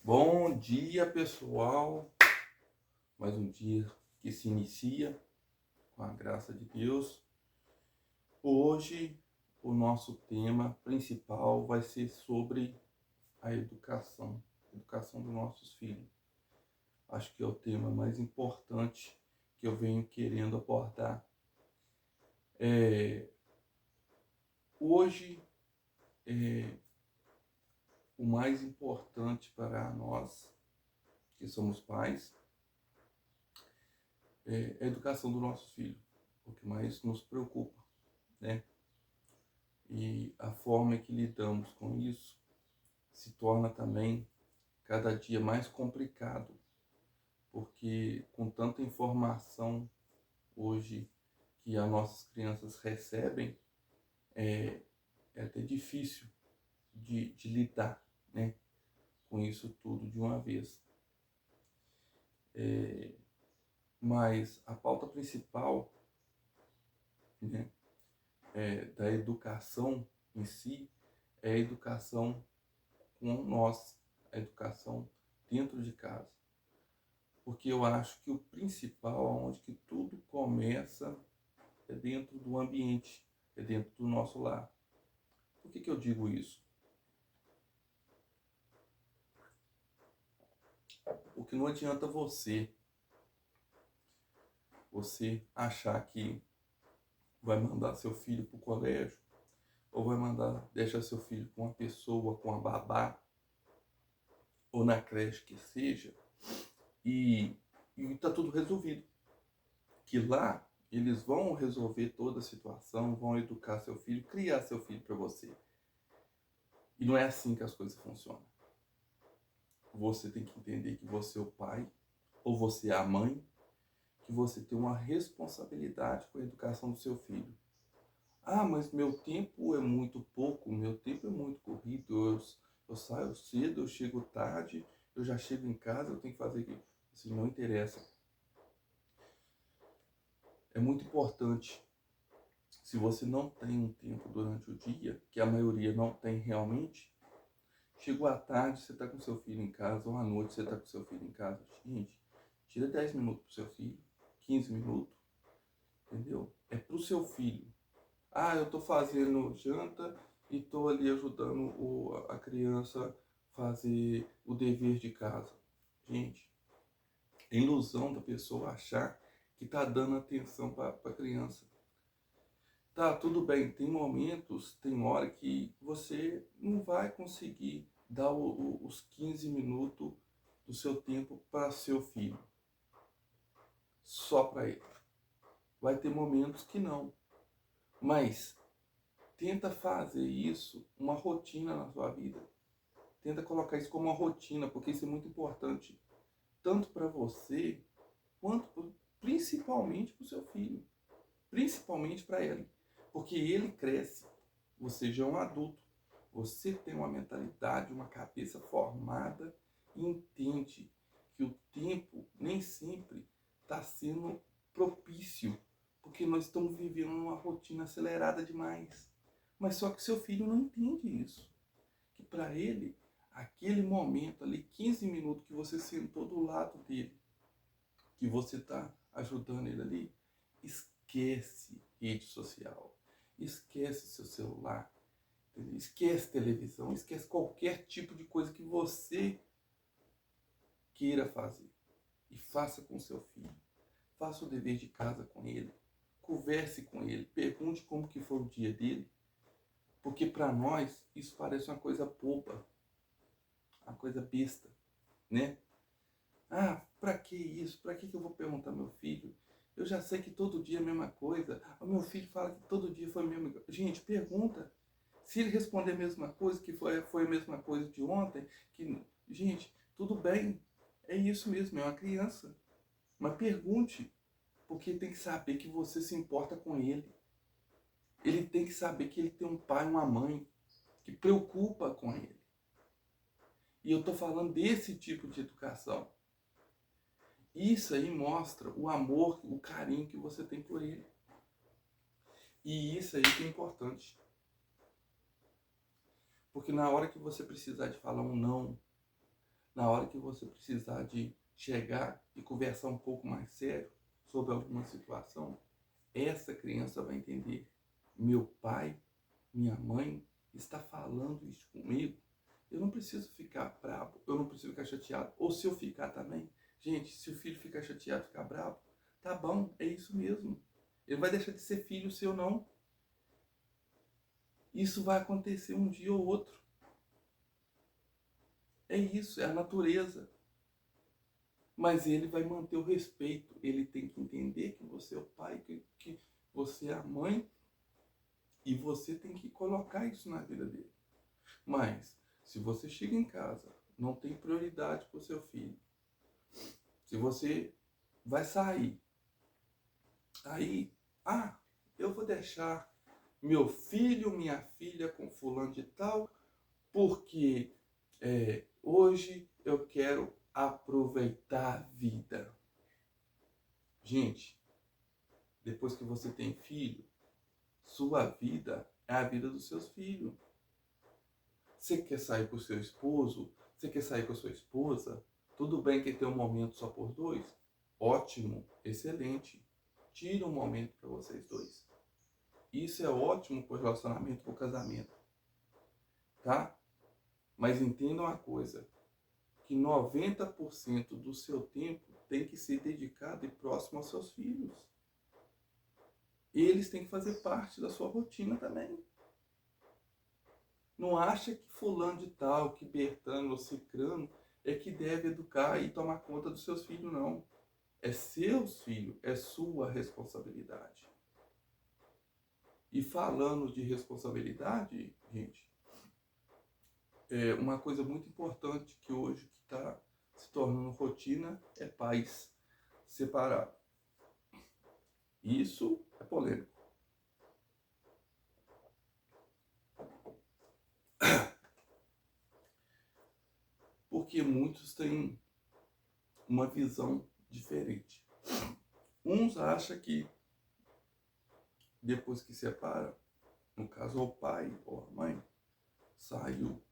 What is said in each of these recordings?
Bom dia, pessoal. Mais um dia que se inicia com a graça de Deus. Hoje, o nosso tema principal vai ser sobre a educação dos nossos filhos. Acho que é o tema mais importante que eu venho querendo abordar. Hoje, o mais importante para nós que somos pais é a educação dos nossos filhos, o que mais nos preocupa, né? E a forma que lidamos com isso se torna também cada dia mais complicado, porque com tanta informação hoje que as nossas crianças recebem, é até difícil de lidar, né, com isso tudo de uma vez. Mas a pauta principal, né, da educação em si é a educação com nós, a educação dentro de casa. Porque eu acho que o principal, onde que tudo começa, é dentro do ambiente, é dentro do nosso lar. Por que eu digo isso? Porque não adianta você achar que vai mandar seu filho para o colégio, ou vai deixar seu filho com uma pessoa, com a babá, ou na creche que seja, e está tudo resolvido. Que lá eles vão resolver toda a situação, vão educar seu filho, criar seu filho para você. E não é assim que as coisas funcionam. Você tem que entender que você é o pai, ou você é a mãe, que você tem uma responsabilidade com a educação do seu filho. Ah, mas meu tempo é muito pouco, meu tempo é muito corrido, eu saio cedo, eu chego tarde, eu já chego em casa, eu tenho que fazer aquilo. Isso não interessa. É muito importante, se você não tem um tempo durante o dia, que a maioria não tem realmente, chegou à tarde, você está com seu filho em casa, ou à noite você está com seu filho em casa. Gente, tira 10 minutos pro seu filho, 15 minutos, entendeu? É pro seu filho. Ah, eu tô fazendo janta e tô ali ajudando a criança fazer o dever de casa. Gente, é ilusão da pessoa achar que tá dando atenção para a criança. Tá, tudo bem, tem momentos, tem hora que você não vai conseguir dar os 15 minutos do seu tempo para seu filho, só para ele. Vai ter momentos que não, mas tenta fazer isso uma rotina na sua vida. Tenta colocar isso como uma rotina, porque isso é muito importante, tanto para você, quanto principalmente para o seu filho, principalmente para ele, porque ele cresce, você já é um adulto, você tem uma mentalidade, uma cabeça formada e entende que o tempo nem sempre está sendo propício, porque nós estamos vivendo uma rotina acelerada demais. Mas só que seu filho não entende isso, que para ele, aquele momento ali, 15 minutos que você sentou do lado dele, que você está ajudando ele ali, esquece rede social, esquece seu celular, entendeu? Esquece televisão, esquece qualquer tipo de coisa que você queira fazer. E faça com seu filho. Faça o dever de casa com ele. Converse com ele. Pergunte como que foi o dia dele. Porque para nós isso parece uma coisa boba, uma coisa besta, né? Ah, pra que isso? Pra que eu vou perguntar ao meu filho? Eu já sei que todo dia é a mesma coisa. O meu filho fala que todo dia foi a mesma coisa. Gente, pergunta. Se ele responder a mesma coisa, que foi a mesma coisa de ontem, que, gente, tudo bem. É isso mesmo, é uma criança. Mas pergunte, porque tem que saber que você se importa com ele. Ele tem que saber que ele tem um pai, uma mãe, que preocupa com ele. E eu estou falando desse tipo de educação. Isso aí mostra o amor, o carinho que você tem por ele. E isso aí que é importante. Porque na hora que você precisar de falar um não, Na hora que você precisar de chegar e conversar um pouco mais sério sobre alguma situação, essa criança vai entender: meu pai, minha mãe está falando isso comigo. Eu não preciso ficar bravo, eu não preciso ficar chateado. Ou se eu ficar também, gente, se o filho ficar chateado, ficar bravo, tá bom, é isso mesmo. Ele vai deixar de ser filho seu, não. Isso vai acontecer um dia ou outro. É isso, é a natureza. Mas ele vai manter o respeito. Ele tem que entender que você é o pai, que você é a mãe, e você tem que colocar isso na vida dele. Mas, se você chega em casa, não tem prioridade para o seu filho, se você vai sair, aí, eu vou deixar meu filho, minha filha com fulano de tal, porque hoje eu quero aproveitar a vida. Gente, depois que você tem filho, sua vida é a vida dos seus filhos. Você quer sair com o seu esposo? Você quer sair com a sua esposa? Tudo bem que tem um momento só por dois? Ótimo, excelente. Tira um momento para vocês dois. Isso é ótimo para o relacionamento, para o casamento. Tá? Mas entenda uma coisa, que 90% do seu tempo tem que ser dedicado e próximo aos seus filhos. Eles têm que fazer parte da sua rotina também. Não acha que fulano de tal, que Bertano ou Cicrano é que deve educar e tomar conta dos seus filhos, não. É seus filhos, é sua responsabilidade. E falando de responsabilidade, gente, é uma coisa muito importante que hoje que está se tornando rotina é pais separados. Isso é polêmico. Porque muitos têm uma visão diferente. Uns acham que depois que separa, no caso o pai ou a mãe, saiu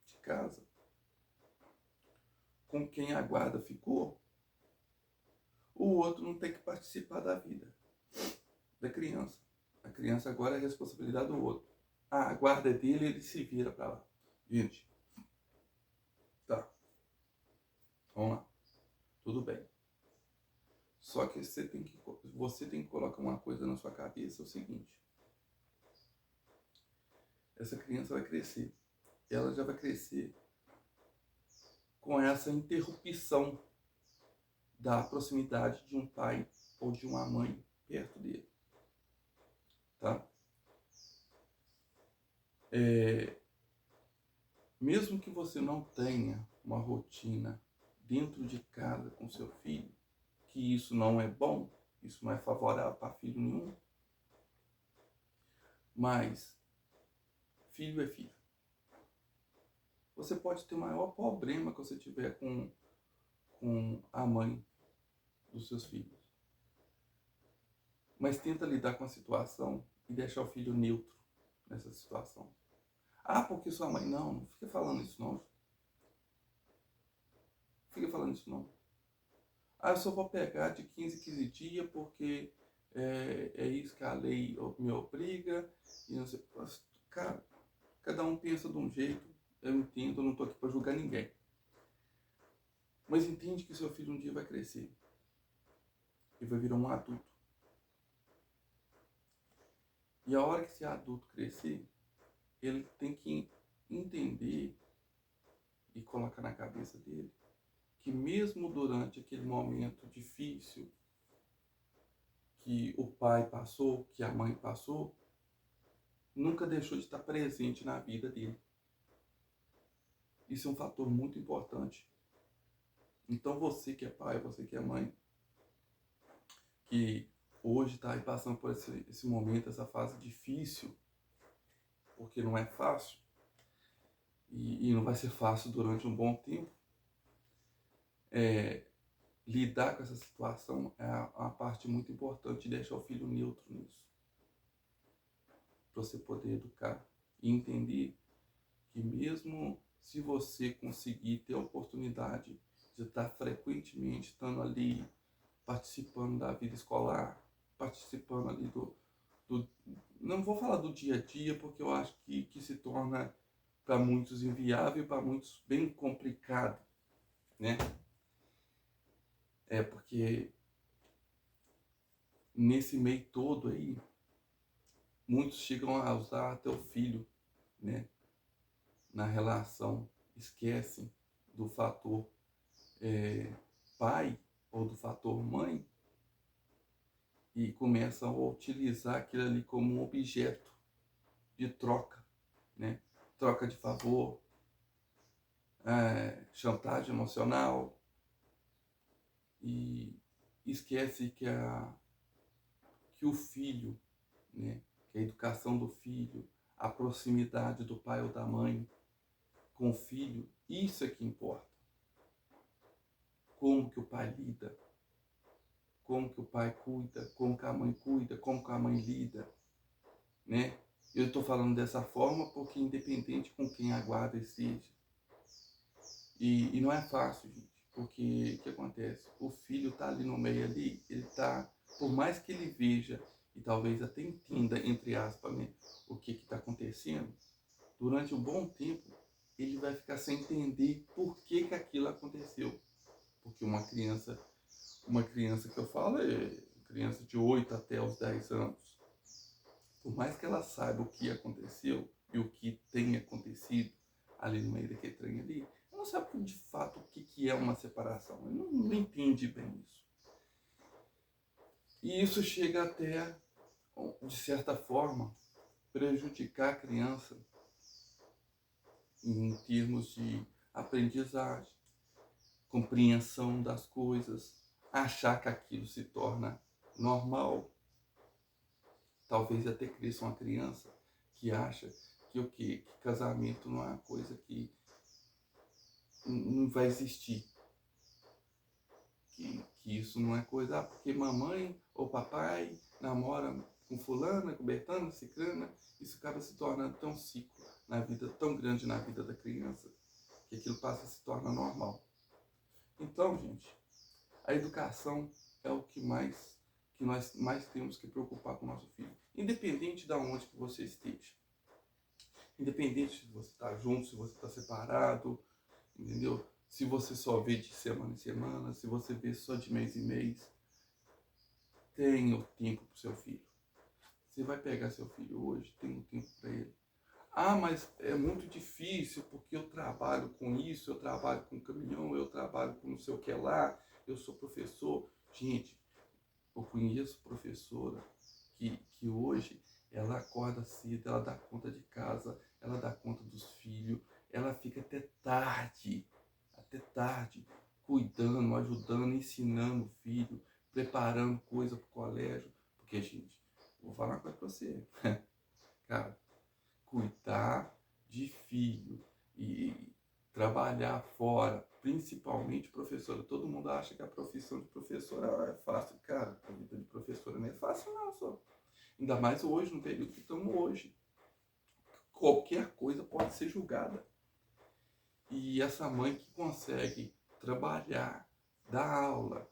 de casa, com quem a guarda ficou, o outro não tem que participar da vida da criança. A criança agora é a responsabilidade do outro. A guarda é dele, ele se vira para lá. Gente, tá, vamos lá, tudo bem. Só que você tem que colocar uma coisa na sua cabeça, é o seguinte: essa criança vai crescer, ela já vai crescer com essa interrupção da proximidade de um pai ou de uma mãe perto dele, tá? Mesmo que você não tenha uma rotina dentro de casa com seu filho, que isso não é bom, isso não é favorável para filho nenhum, mas filho é filho. Você pode ter o maior problema que você tiver com a mãe dos seus filhos, mas tenta lidar com a situação e deixar o filho neutro nessa situação. Porque sua mãe... Não fica falando isso não. Fica falando isso não. Eu só vou pegar de 15 em 15 dias porque é isso que a lei me obriga. E não sei. Cara, cada um pensa de um jeito. Eu entendo, eu não estou aqui para julgar ninguém. Mas entende que seu filho um dia vai crescer. E vai virar um adulto. E a hora que esse adulto crescer, ele tem que entender e colocar na cabeça dele que mesmo durante aquele momento difícil que o pai passou, que a mãe passou, nunca deixou de estar presente na vida dele. Isso é um fator muito importante. Então você que é pai, você que é mãe, que hoje está aí passando por esse momento, essa fase difícil, porque não é fácil, e não vai ser fácil durante um bom tempo, lidar com essa situação é uma parte muito importante, de deixar o filho neutro nisso. Para você poder educar e entender que mesmo se você conseguir ter a oportunidade de estar frequentemente estando ali, participando da vida escolar, participando ali do não vou falar do dia a dia, porque eu acho que se torna para muitos inviável, para muitos bem complicado, né? É porque nesse meio todo aí, muitos chegam a usar até o filho, né? Na relação, esquecem do fator pai ou do fator mãe e começam a utilizar aquilo ali como um objeto de troca, né? Troca de favor, chantagem emocional, e esquece que o filho, né? Que a educação do filho, a proximidade do pai ou da mãe com o filho, isso é que importa. Como que o pai lida, como que o pai cuida, como que a mãe cuida, como que a mãe lida, né? Eu estou falando dessa forma porque independente com quem a guarda esteja, e não é fácil, gente, porque o que acontece? O filho está ali no meio ali, ele está, por mais que ele veja e talvez até entenda, entre aspas, né, o que está acontecendo, durante um bom tempo ele vai ficar sem entender por que aquilo aconteceu. Porque uma criança que eu falo é criança de 8 até os 10 anos, por mais que ela saiba o que aconteceu e o que tem acontecido ali no meio daquele trem ali, ela não sabe de fato o que é uma separação. Ela não entende bem isso. E isso chega até, de certa forma, prejudicar a criança em termos de aprendizagem, compreensão das coisas, achar que aquilo se torna normal. Talvez até cresça uma criança que acha que o quê? Que casamento não é uma coisa que não vai existir. Que isso não é coisa, porque mamãe ou papai namora com fulana, com Bertana, cicrana, isso acaba se tornando tão ciclo na vida, tão grande na vida da criança, que aquilo passa a se tornar normal. Então, gente, a educação é o que nós mais temos que preocupar com o nosso filho, independente de onde que você esteja. Independente se você está junto, se você está separado, entendeu? Se você só vê de semana em semana, se você vê só de mês em mês, tenha o tempo para o seu filho. Você vai pegar seu filho hoje, tenha o tempo para ele. Ah, mas é muito difícil porque eu trabalho com isso, eu trabalho com caminhão, eu trabalho com não sei o que lá, eu sou professor. Gente, eu conheço professora que hoje ela acorda cedo, ela dá conta de casa, ela dá conta dos filhos, ela fica até tarde, cuidando, ajudando, ensinando o filho, preparando coisa para o colégio. Porque, gente, vou falar uma coisa para você, cara, cuidar de filho e trabalhar fora, principalmente professora. Todo mundo acha que a profissão de professora é fácil. Cara, a vida de professora não é fácil não, só. Ainda mais hoje, no período que estamos hoje. Qualquer coisa pode ser julgada. E essa mãe que consegue trabalhar, dar aula,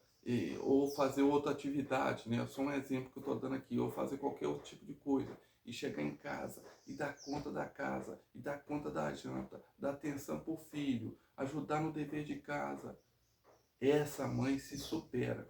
ou fazer outra atividade, né? Só um exemplo que eu estou dando aqui, ou fazer qualquer outro tipo de coisa, e chegar em casa e dar conta da casa, e dar conta da janta, dar atenção para o filho, ajudar no dever de casa. Essa mãe se supera,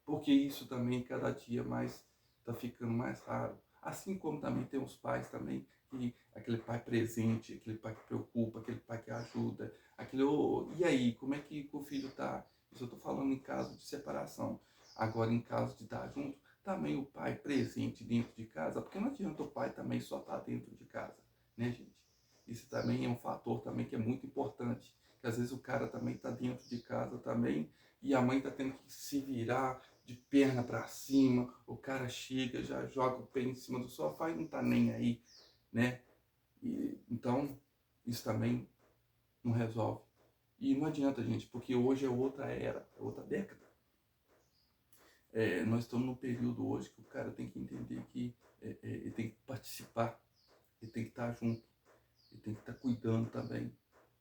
porque isso também cada dia mais está ficando mais raro. Assim como também tem os pais também, que aquele pai presente, aquele pai que preocupa, aquele pai que ajuda, aquele, oh, e aí, como é que o filho está? Isso eu estou falando em caso de separação. Agora, em caso de estar junto, também o pai presente dentro de casa, porque não adianta o pai também só estar dentro de casa, né, gente? Isso também é um fator também que é muito importante, que às vezes o cara também está dentro de casa também, e a mãe está tendo que se virar de perna para cima, o cara chega, já joga o pé em cima do sofá e não tá nem aí, né? Então, isso também não resolve. E não adianta, gente, porque hoje é outra era, é outra década. Nós estamos num período hoje que o cara tem que entender que ele tem que participar, ele tem que estar junto, ele tem que estar cuidando também.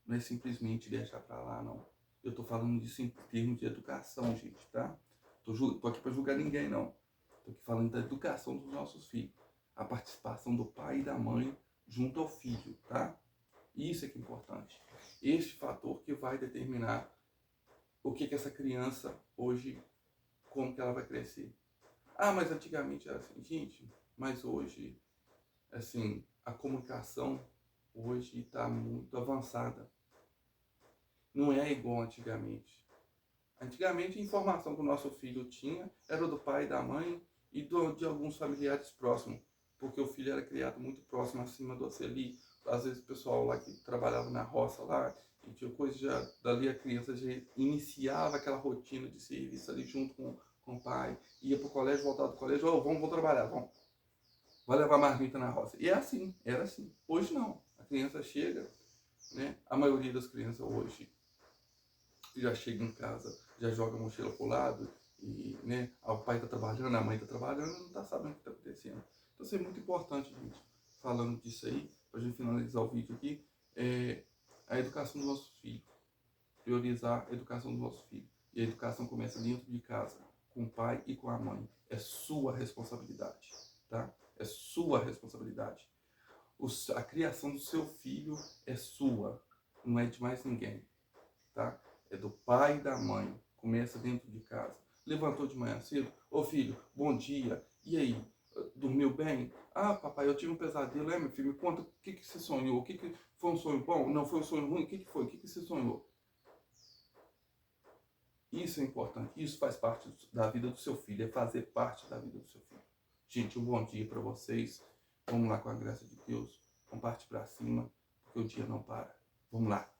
não é simplesmente deixar para lá, não. Eu estou falando disso em termos de educação, gente, tá? Tô aqui para julgar ninguém, não. Tô aqui falando da educação dos nossos filhos. A participação do pai e da mãe junto ao filho, tá? Isso é que é importante. Este fator que vai determinar o que essa criança hoje, como que ela vai crescer. Ah, mas antigamente era assim, gente, mas hoje, assim, a comunicação hoje está muito avançada. Não é igual antigamente. Antigamente, a informação que o nosso filho tinha era do pai, da mãe e de alguns familiares próximos, porque o filho era criado muito próximo acima do ali. Às vezes o pessoal lá que trabalhava na roça lá, e tinha coisa já, dali a criança já iniciava aquela rotina de serviço ali junto com o pai, ia pro colégio, voltava do colégio, oh, vamos trabalhar, vamos. Vai levar marmita na roça. E é assim, era assim. Hoje não. A criança chega, né? A maioria das crianças hoje já chega em casa, já joga a mochila pro lado e, né, o pai tá trabalhando, a mãe tá trabalhando, não tá sabendo o que tá acontecendo. Então isso é muito importante, gente. Falando disso aí, pra gente finalizar o vídeo aqui, é a educação dos nossos filhos. Priorizar a educação dos nossos filhos. E a educação começa dentro de casa, com o pai e com a mãe. É sua responsabilidade, tá? É sua responsabilidade. A criação do seu filho é sua, não é de mais ninguém, tá? É do pai e da mãe. Começa dentro de casa. Levantou de manhã cedo? Ô filho, bom dia. E aí? Dormiu bem? Ah, papai, eu tive um pesadelo. Meu filho, me conta o que você sonhou. O que foi um sonho bom? Não foi um sonho ruim? O que foi? O que você sonhou? Isso é importante. Isso faz parte da vida do seu filho. É fazer parte da vida do seu filho. Gente, um bom dia para vocês. Vamos lá com a graça de Deus. Vamos partir para cima, porque o dia não para. Vamos lá.